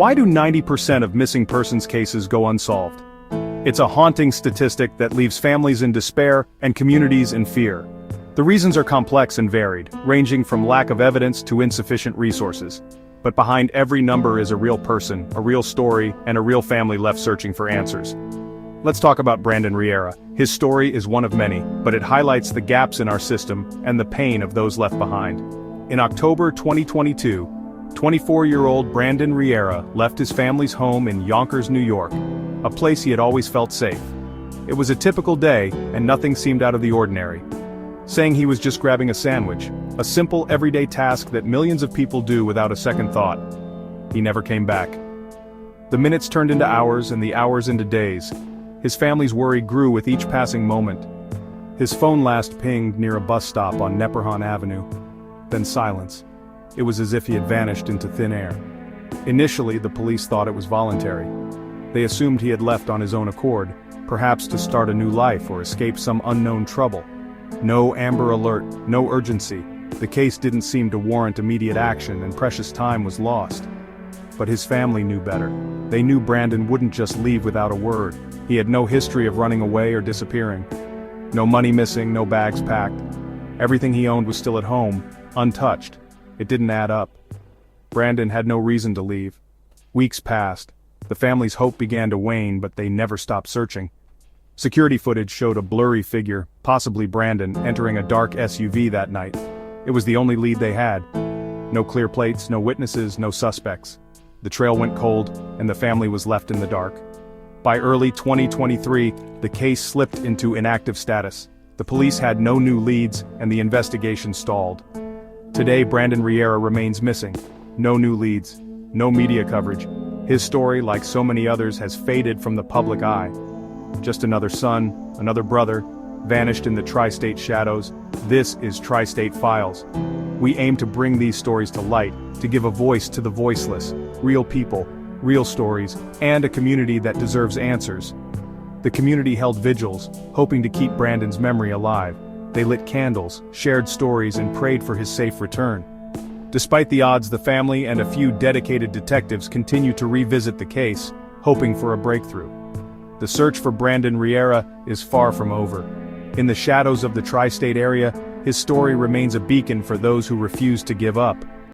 Why do 90% of missing persons cases go unsolved? It's a haunting statistic that leaves families in despair and communities in fear. The reasons are complex and varied, ranging from lack of evidence to insufficient resources. But behind every number is a real person, a real story, and a real family left searching for answers. Let's talk about Brandon Riera. His story is one of many, but it highlights the gaps in our system and the pain of those left behind. In October 2022, 24-year-old Brandon Riera left his family's home in Yonkers, New York, a place he had always felt safe. It was a typical day, and nothing seemed out of the ordinary. Saying he was just grabbing a sandwich, a simple everyday task that millions of people do without a second thought. He never came back. The minutes turned into hours and the hours into days. His family's worry grew with each passing moment. His phone last pinged near a bus stop on Nepperhan Avenue. Then silence. It was as if he had vanished into thin air. Initially, the police thought it was voluntary. They assumed he had left on his own accord, perhaps to start a new life or escape some unknown trouble. No Amber Alert, no urgency. The case didn't seem to warrant immediate action and precious time was lost. But his family knew better. They knew Brandon wouldn't just leave without a word. He had no history of running away or disappearing. No money missing, no bags packed. Everything he owned was still at home, untouched. It didn't add up. Brandon had no reason to leave. Weeks passed. The family's hope began to wane, but they never stopped searching. Security footage showed a blurry figure, possibly Brandon, entering a dark SUV that night. It was the only lead they had. No clear plates, no witnesses, no suspects. The trail went cold, and the family was left in the dark. By early 2023, the case slipped into inactive status. The police had no new leads, and the investigation stalled. Today, Brandon Riera remains missing. No new leads, no media coverage. His story, like so many others, has faded from the public eye. Just another son, another brother, vanished in the tri-state shadows. This is TriState Files. We aim to bring these stories to light, to give a voice to the voiceless, real people, real stories, and a community that deserves answers. The community held vigils, hoping to keep Brandon's memory alive. They lit candles, shared stories, and prayed for his safe return. Despite the odds, the family and a few dedicated detectives continue to revisit the case, hoping for a breakthrough. The search for Brandon Riera is far from over. In the shadows of the tri-state area, his story remains a beacon for those who refuse to give up.